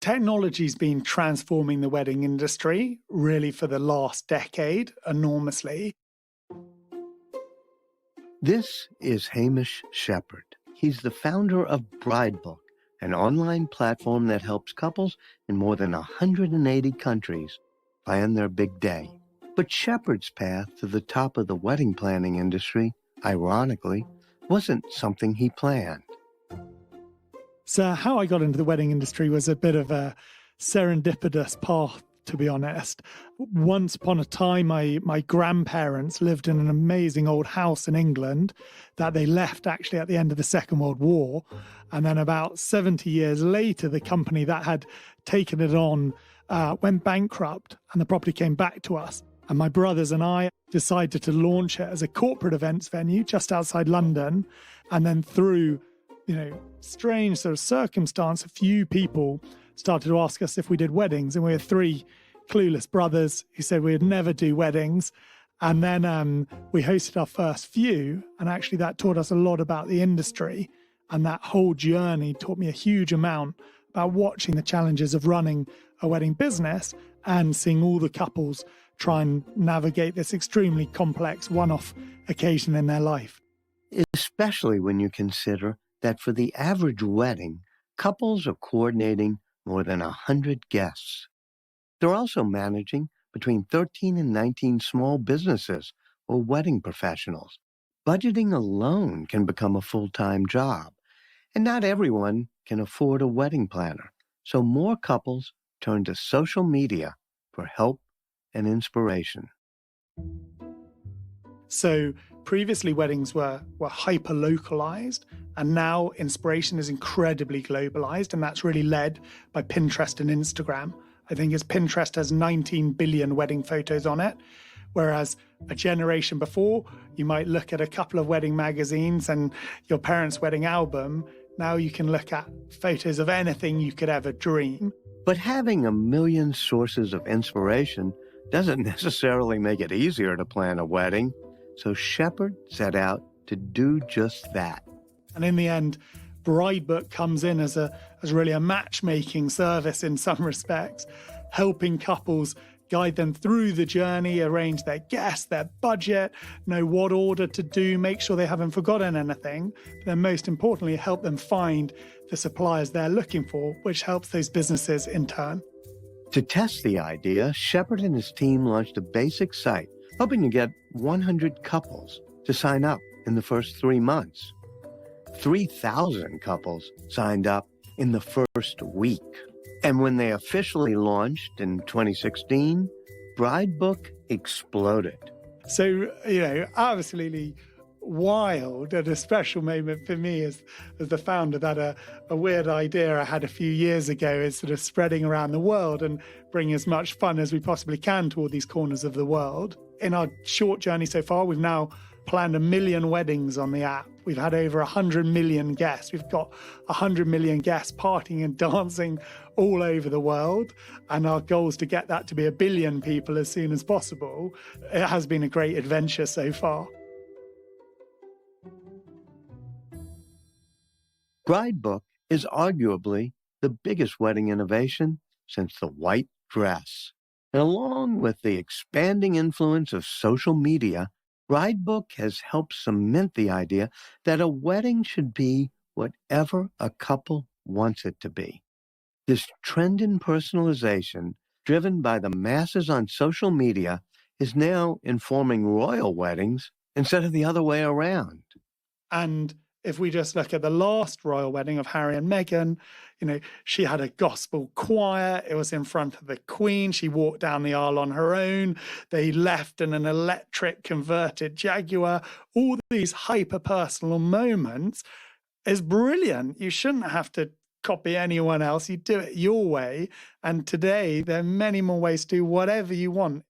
Technology's been transforming the wedding industry really for the last decade enormously. This is Hamish Shephard. He's the founder of Bridebook, an online platform that helps couples in more than 180 countries plan their big day. But Shephard's path to the top of the wedding planning industry, ironically, wasn't something he planned. So how I got into the wedding industry was a bit of a serendipitous path, to be honest. Once upon a time, my grandparents lived in an amazing old house in England that they left actually at the end of the Second World War. And then about 70 years later, the company that had taken it on went bankrupt and the property came back to us. And my brothers and I decided to launch it as a corporate events venue just outside London. And then through strange sort of circumstance, a few people started to ask us if we did weddings, and we were three clueless brothers who said we'd never do weddings. And then we hosted our first few, and actually that taught us a lot about the industry, and that whole journey taught me a huge amount about watching the challenges of running a wedding business and seeing all the couples try and navigate this extremely complex one-off occasion in their life. Especially when you consider that for the average wedding, couples are coordinating more than 100 guests. They're also managing between 13 and 19 small businesses or wedding professionals. Budgeting alone can become a full-time job, and not everyone can afford a wedding planner. So more couples turn to social media for help and inspiration. So previously weddings were hyper-localized, and now inspiration is incredibly globalized, and that's really led by Pinterest and Instagram. I think Pinterest has 19 billion wedding photos on it, whereas a generation before, you might look at a couple of wedding magazines and your parents' wedding album. Now you can look at photos of anything you could ever dream. But having a million sources of inspiration doesn't necessarily make it easier to plan a wedding. So Shephard set out to do just that. And in the end, Bridebook comes in as really a matchmaking service in some respects, helping couples guide them through the journey, arrange their guests, their budget, know what order to do, make sure they haven't forgotten anything, but then most importantly, help them find the suppliers they're looking for, which helps those businesses in turn. To test the idea, Shephard and his team launched a basic site, hoping to get 100 couples to sign up in the first 3 months. 3,000 couples signed up in the first week. And when they officially launched in 2016, Bridebook exploded. So, absolutely wild and a special moment for me as the founder, that a weird idea I had a few years ago is sort of spreading around the world and bringing as much fun as we possibly can to all these corners of the world. In our short journey so far, we've now planned 1 million weddings on the app. We've had over 100 million guests. We've got 100 million guests partying and dancing all over the world. And our goal is to get that to be 1 billion people as soon as possible. It has been a great adventure so far. Bridebook is arguably the biggest wedding innovation since the white dress. And along with the expanding influence of social media, Bridebook has helped cement the idea that a wedding should be whatever a couple wants it to be. This trend in personalization, driven by the masses on social media, is now informing royal weddings instead of the other way around. And if we just look at the last royal wedding of Harry and Meghan, she had a gospel choir. It was in front of the Queen. She walked down the aisle on her own. They left in an electric converted Jaguar. All these hyper-personal moments is brilliant. You shouldn't have to copy anyone else. You do it your way. And today, there are many more ways to do whatever you want.